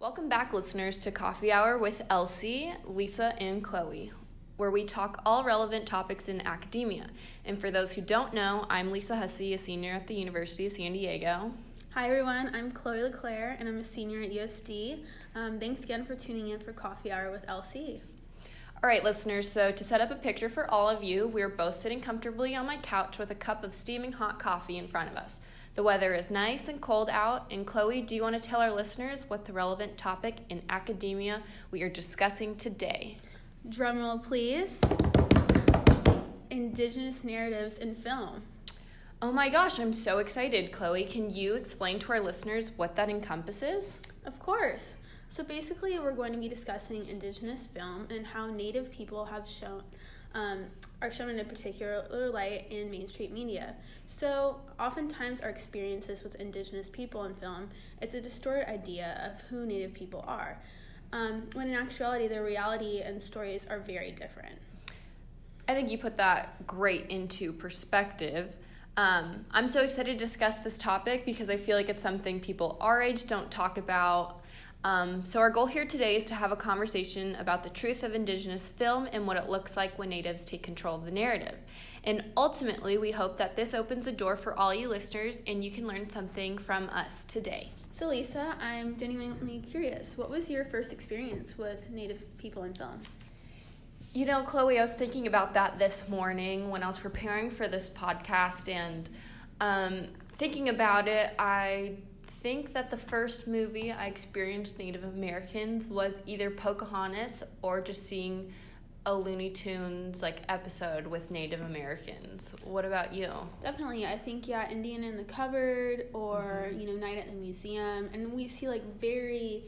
Welcome back, listeners, to Coffee Hour with Elsie, Lisa, and Chloe, where we talk all relevant topics in academia. And for those who don't know, I'm Lisa Hussey, a senior at the University of San Diego. Hi everyone, I'm Chloe Leclair, and I'm a senior at USD. Thanks again for tuning in for Coffee Hour with Elsie. All right, listeners, so to set up a picture for all of you, we're both sitting comfortably on my couch with a cup of steaming hot coffee in front of us. The weather is nice and cold out, and Chloe, do you want to tell our listeners what the relevant topic in academia we are discussing today? Drumroll, please. Indigenous narratives in film. Oh my gosh, I'm so excited. Chloe, can you explain to our listeners what that encompasses? Of course. So basically, we're going to be discussing Indigenous film and how Native people are shown in a particular light in mainstream media. So oftentimes our experiences with Indigenous people in film is a distorted idea of who Native people are, when in actuality their reality and stories are very different. I think you put that great into perspective. I'm so excited to discuss this topic because I feel like it's something people our age don't talk about. So our goal here today is to have a conversation about the truth of Indigenous film and what it looks like when Natives take control of the narrative. And ultimately, we hope that this opens a door for all you listeners and you can learn something from us today. So Lisa, I'm genuinely curious. What was your first experience with Native people in film? You know, Chloe, I was thinking about that this morning when I was preparing for this podcast, and thinking about it, I think that the first movie I experienced Native Americans was either Pocahontas or just seeing a Looney Tunes episode with Native Americans. What about you? Definitely. I think, Indian in the Cupboard or, Night at the Museum. And we see very,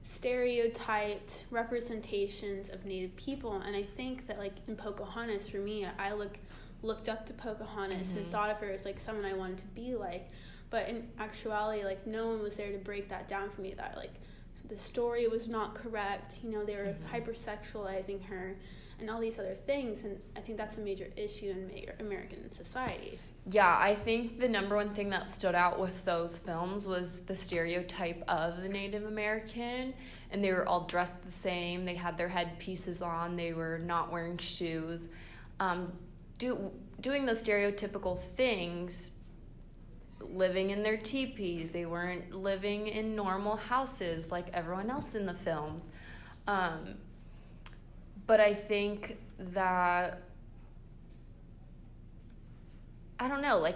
stereotyped representations of Native people. And I think that in Pocahontas, for me, I looked up to Pocahontas and thought of her as someone I wanted to be like. But in actuality, no one was there to break that down for me, that the story was not correct. They were hypersexualizing her and all these other things. And I think that's a major issue in American society. Yeah, I think the number one thing that stood out with those films was the stereotype of the Native American. And they were all dressed the same. They had their headpieces on. They were not wearing shoes. Doing those stereotypical things, living in their teepees. They weren't living in normal houses like everyone else in the films. But I think that, I don't know,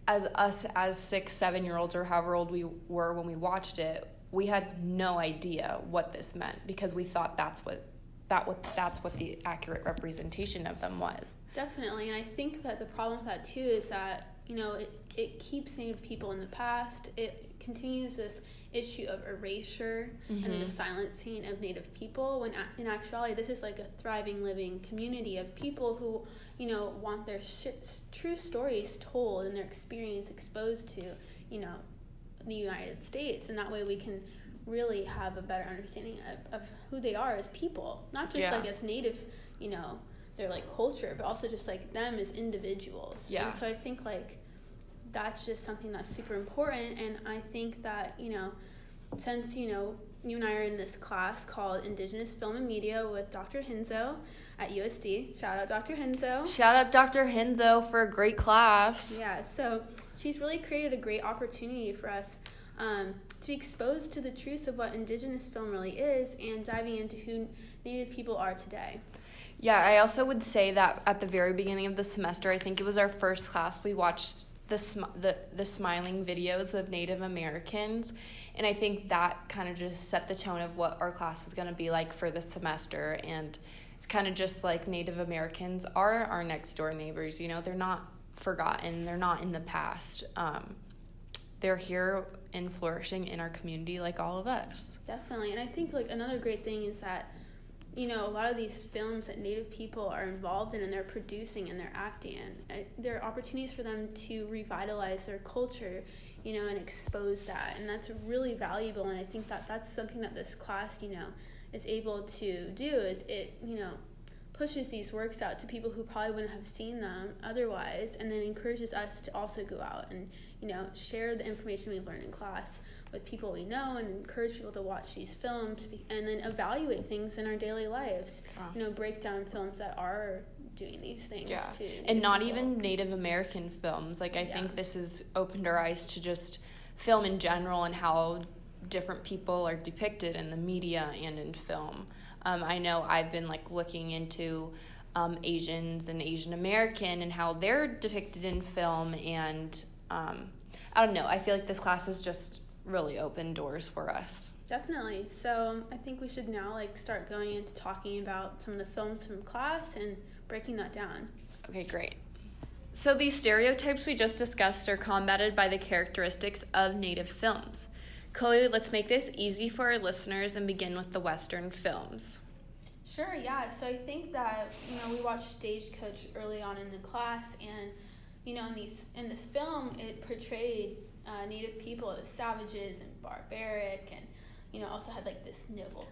as 6-7-year-olds or however old we were when we watched it, we had no idea what this meant because we thought that's what the accurate representation of them was. Definitely, and I think that the problem with that too is that it keeps Native people in the past. It continues this issue of erasure and the silencing of Native people, when in actuality this is a thriving, living community of people who want their true stories told and their experience exposed to the United States, and that way we can really have a better understanding of who they are as people, not just as Native, their culture, but also just them as individuals. Yeah. And so I think that's just something that's super important. And I think that since you and I are in this class called Indigenous Film and Media with Dr. Hinzo at USD. Shout out Dr. Hinzo. Shout out Dr. Hinzo for a great class. Yeah, so she's really created a great opportunity for us to be exposed to the truths of what Indigenous film really is and diving into who Native people are today. Yeah, I also would say that at the very beginning of the semester, I think it was our first class, we watched the smiling videos of Native Americans, and I think that kind of just set the tone of what our class is going to be like for the semester. And it's kind of just Native Americans are our next door neighbors. They're not forgotten. They're not in the past. They're here and flourishing in our community like all of us. Definitely. And I think another great thing is that a lot of these films that Native people are involved in and they're producing and they're acting in, there are opportunities for them to revitalize their culture, and expose that. And that's really valuable. And I think that that's something that this class, is able to do, is it, pushes these works out to people who probably wouldn't have seen them otherwise, and then encourages us to also go out and, share the information we've learned in class with people we know and encourage people to watch these films and then evaluate things in our daily lives. Break down films that are doing these things to and not even Native American films. I think this has opened our eyes to just film in general and how different people are depicted in the media and in film. I know I've been looking into Asians and Asian American and how they're depicted in film, and I don't know, I feel like this class has just really opened doors for us. Definitely. So I think we should now start going into talking about some of the films from class and breaking that down. Okay, great. So these stereotypes we just discussed are combated by the characteristics of Native films. Chloe, let's make this easy for our listeners and begin with the Western films. Sure, yeah. So I think that, we watched Stagecoach early on in the class, and, in this film, it portrayed Native people as savages and barbaric, and, also had this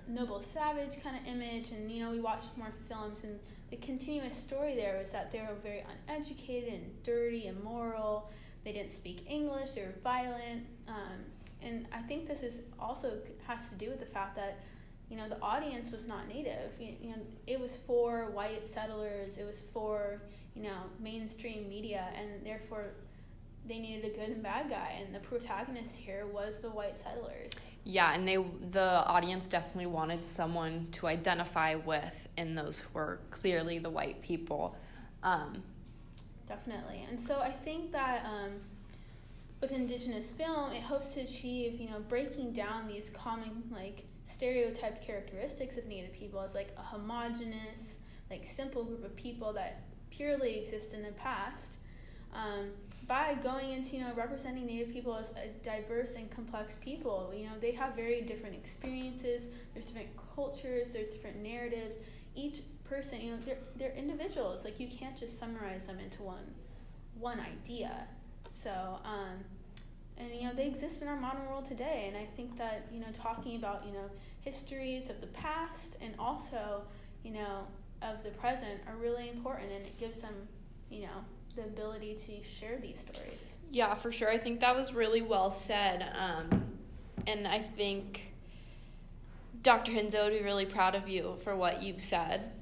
noble savage kind of image. And, we watched more films, and the continuous story there was that they were very uneducated and dirty, immoral. They didn't speak English. They were violent. And I think this is also has to do with the fact that, the audience was not Native. It was for white settlers. It was for, mainstream media, and therefore they needed a good and bad guy, and the protagonist here was the white settlers. Yeah, and the audience definitely wanted someone to identify with, and those were clearly the white people. Definitely. And so I think that with Indigenous film, it hopes to achieve, breaking down these common, stereotyped characteristics of Native people as, a homogenous, simple group of people that purely exist in the past, by going into, representing Native people as a diverse and complex people. They have very different experiences, there's different cultures, there's different narratives. Each person, they're individuals. You can't just summarize them into one idea. So, and, they exist in our modern world today. And I think that, talking about, histories of the past and also, of the present are really important, and it gives them, the ability to share these stories. Yeah, for sure. I think that was really well said. And I think Dr. Hinzo would be really proud of you for what you've said.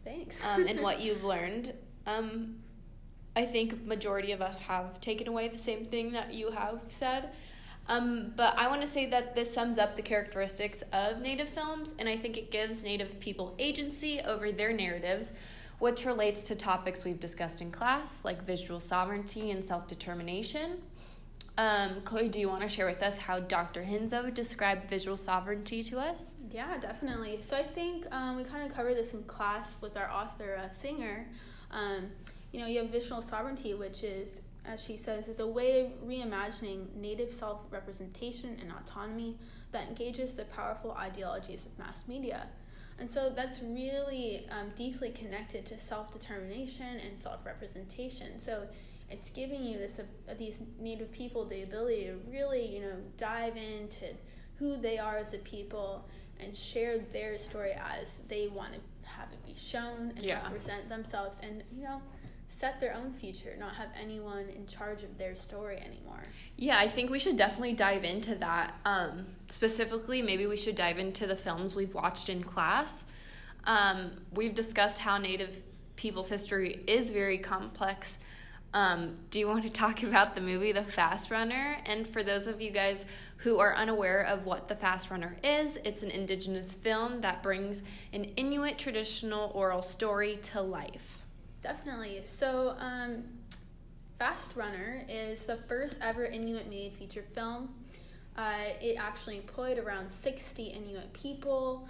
Thanks. And what you've learned. I think majority of us have taken away the same thing that you have said. But I want to say that this sums up the characteristics of Native films, and I think it gives Native people agency over their narratives, which relates to topics we've discussed in class, like visual sovereignty and self-determination. Chloe, do you want to share with us how Dr. Hinzo described visual sovereignty to us? Yeah, definitely. So I think we kind of covered this in class with our author, Singer. You have visual sovereignty, which is, as she says, is a way of reimagining Native self-representation and autonomy that engages the powerful ideologies of mass media. And so that's really deeply connected to self-determination and self-representation. So it's giving you these Native people the ability to really, dive into who they are as a people and share their story as they want to have it be shown and represent themselves and, set their own future, not have anyone in charge of their story anymore. Yeah, I think we should definitely dive into that. Specifically, maybe we should dive into the films we've watched in class. We've discussed how Native people's history is very complex. Do you want to talk about the movie The Fast Runner? And for those of you guys who are unaware of what The Fast Runner is, it's an Indigenous film that brings an Inuit traditional oral story to life. Definitely. So, Fast Runner is the first ever Inuit-made feature film. It actually employed around 60 Inuit people.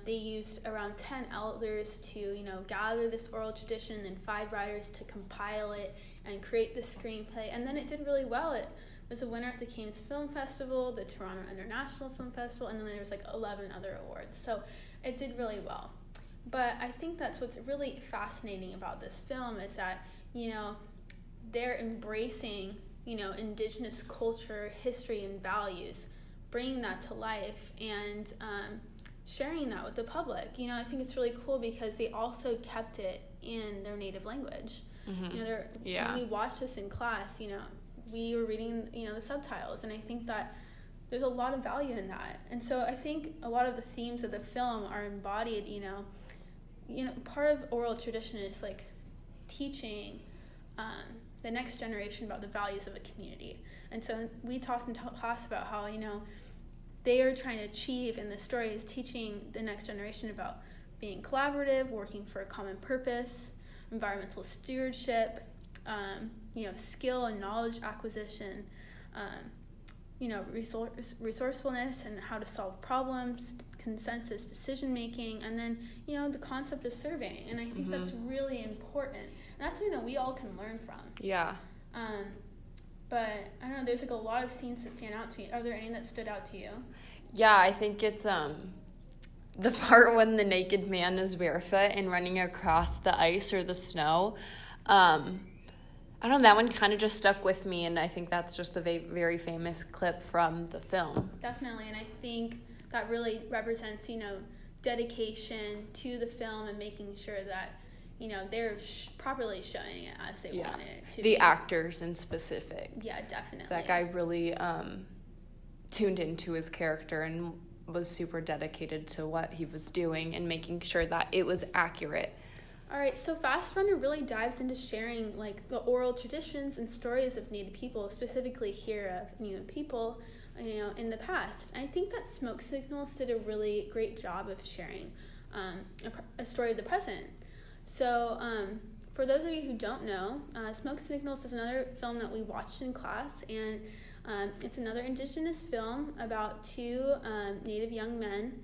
They used around 10 elders to, gather this oral tradition, and then 5 writers to compile it and create the screenplay. And then it did really well. It was a winner at the Cannes Film Festival, the Toronto International Film Festival, and then there was 11 other awards. So it did really well. But I think that's what's really fascinating about this film is that, they're embracing, Indigenous culture, history, and values, bringing that to life and sharing that with the public. I think it's really cool because they also kept it in their native language. Mm-hmm. When we watched this in class, we were reading, the subtitles, and I think that there's a lot of value in that. And so I think a lot of the themes of the film are embodied, part of oral tradition is like teaching the next generation about the values of a community. And so we talked in class about how, they are trying to achieve, and the story is teaching the next generation about being collaborative, working for a common purpose, environmental stewardship, skill and knowledge acquisition, resourcefulness and how to solve problems, consensus decision making, and then, the concept of serving. And I think that's really important. And that's something that we all can learn from. Yeah. But I don't know, there's like a lot of scenes that stand out to me. Are there any that stood out to you? Yeah, I think it's the part when the naked man is barefoot and running across the ice or the snow. I don't know, that one kind of just stuck with me, and I think that's just a very famous clip from the film. Definitely, and I think that really represents, dedication to the film and making sure that, they're properly showing it as they want it to. The actors in specific. Yeah, definitely. That guy really tuned into his character and was super dedicated to what he was doing and making sure that it was accurate. All right, so Fast Runner really dives into sharing like the oral traditions and stories of Native people, specifically here of Native people, in the past. I think that Smoke Signals did a really great job of sharing a story of the present. So for those of you who don't know, Smoke Signals is another film that we watched in class, and it's another Indigenous film about two Native young men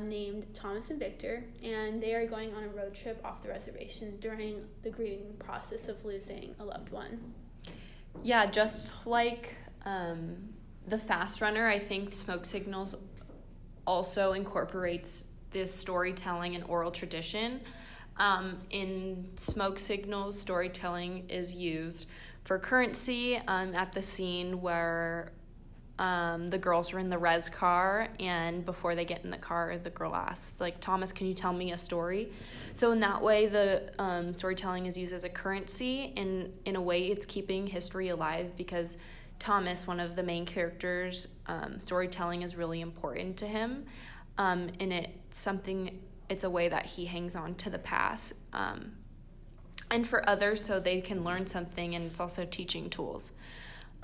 named Thomas and Victor, and they are going on a road trip off the reservation during the grieving process of losing a loved one. Yeah, just like the Fast Runner, I think Smoke Signals also incorporates this storytelling and oral tradition. In Smoke Signals, storytelling is used for currency at the scene where the girls are in the res car, and before they get in the car, the girl asks, like, Thomas, can you tell me a story? So in that way, the storytelling is used as a currency, and in a way, it's keeping history alive because Thomas, one of the main characters, storytelling is really important to him, and it's a way that he hangs on to the past, and for others so they can learn something, and it's also teaching tools.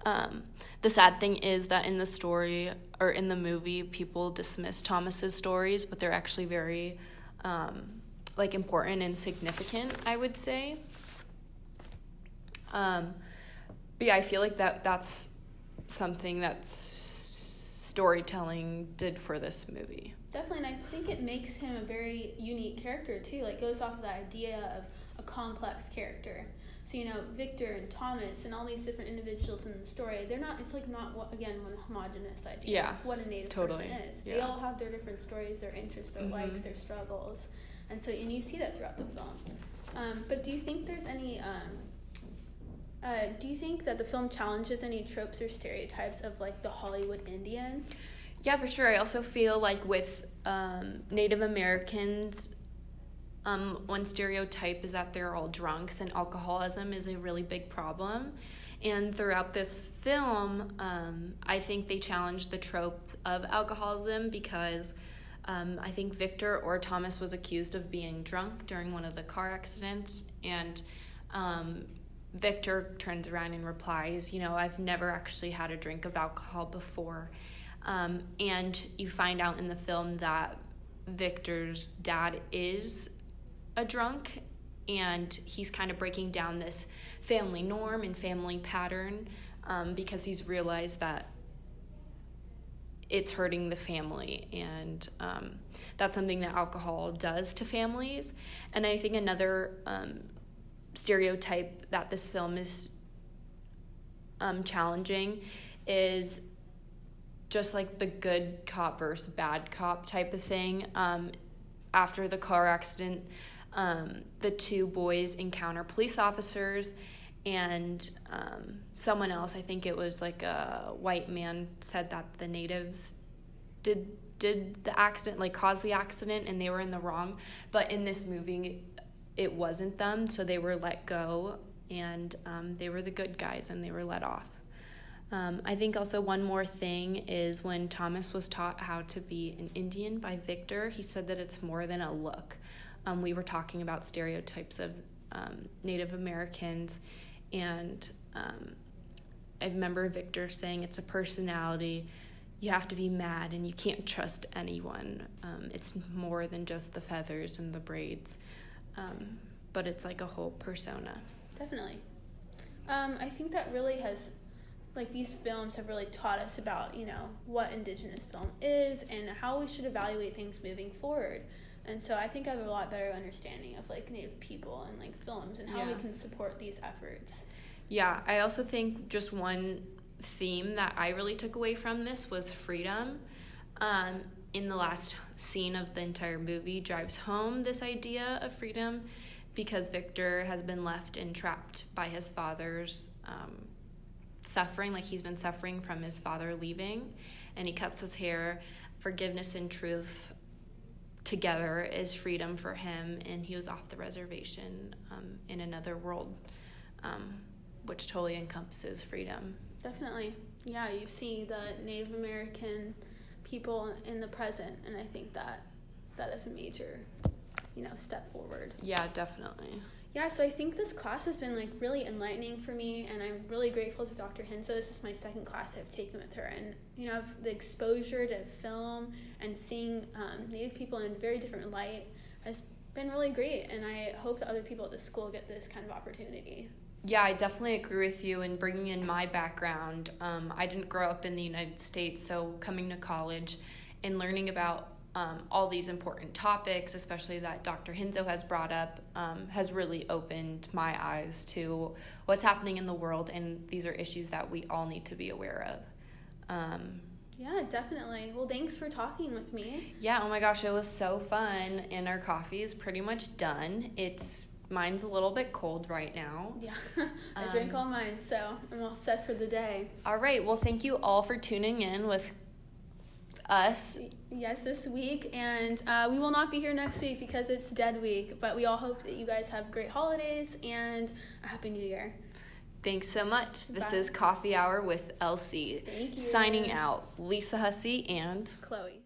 The sad thing is that in the story, or in the movie, people dismiss Thomas's stories, but they're actually very important and significant, I would say. But yeah, I feel like that's something that storytelling did for this movie. Definitely, and I think it makes him a very unique character too. Like, goes off of the idea of a complex character. So, Victor and Thomas and all these different individuals in the story, it's not one homogenous idea of what a Native person is. Yeah. They all have their different stories, their interests, their likes, their struggles. And you see that throughout the film. But do you think there's any, do you think that the film challenges any tropes or stereotypes of, like, the Hollywood Indian? Yeah, for sure. I also feel like with Native Americans, one stereotype is that they're all drunks, and alcoholism is a really big problem. And throughout this film, I think they challenge the trope of alcoholism because I think Victor or Thomas was accused of being drunk during one of the car accidents, and Victor turns around and replies, I've never actually had a drink of alcohol before. And you find out in the film that Victor's dad is a drunk, and he's kind of breaking down this family norm and family pattern because he's realized that it's hurting the family, and that's something that alcohol does to families. And I think another stereotype that this film is challenging is just like the good cop versus bad cop type of thing. After the car accident, the two boys encounter police officers, and someone else, I think it was like a white man, said that the natives did the accident, like caused the accident, and they were in the wrong. But in this movie, it wasn't them, so they were let go, and they were the good guys, and they were let off. I think also one more thing is when Thomas was taught how to be an Indian by Victor, he said that it's more than a look. We were talking about stereotypes of Native Americans, and I remember Victor saying it's a personality. You have to be mad and you can't trust anyone. It's more than just the feathers and the braids, but it's like a whole persona. Definitely. I think that really has, like, these films have really taught us about, what Indigenous film is and how we should evaluate things moving forward. And so I think I have a lot better understanding of, like, Native people and, like, films and how we can support these efforts. Yeah, I also think just one theme that I really took away from this was freedom. In the last scene of the entire movie drives home this idea of freedom, because Victor has been left entrapped by his father's suffering, like he's been suffering from his father leaving, and he cuts his hair. Forgiveness and truth together is freedom for him, and he was off the reservation in another world, which totally encompasses freedom. Definitely. Yeah, you see the Native American people in the present, and I think that is a major, step forward. Yeah, definitely. Yeah, so I think this class has been, like, really enlightening for me, and I'm really grateful to Dr. Hinso. This is my second class I've taken with her, and, the exposure to film and seeing Native people in a very different light has been really great, and I hope that other people at the school get this kind of opportunity. Yeah, I definitely agree with you. And bringing in my background, I didn't grow up in the United States, so coming to college and learning about all these important topics, especially that Dr. Hinso has brought up, has really opened my eyes to what's happening in the world, and these are issues that we all need to be aware of. Yeah, definitely. Well, thanks for talking with me. Yeah, oh my gosh, it was so fun, and our coffee is pretty much done. Mine's a little bit cold right now. Yeah, I drank all mine, so I'm all set for the day. All right, well, thank you all for tuning in with us. Yes, this week, and we will not be here next week because it's Dead Week, but we all hope that you guys have great holidays and a Happy New Year. Thanks so much. This Bye. is Coffee Hour with LC. Thank you. Signing out, Lisa Hussey and Chloe.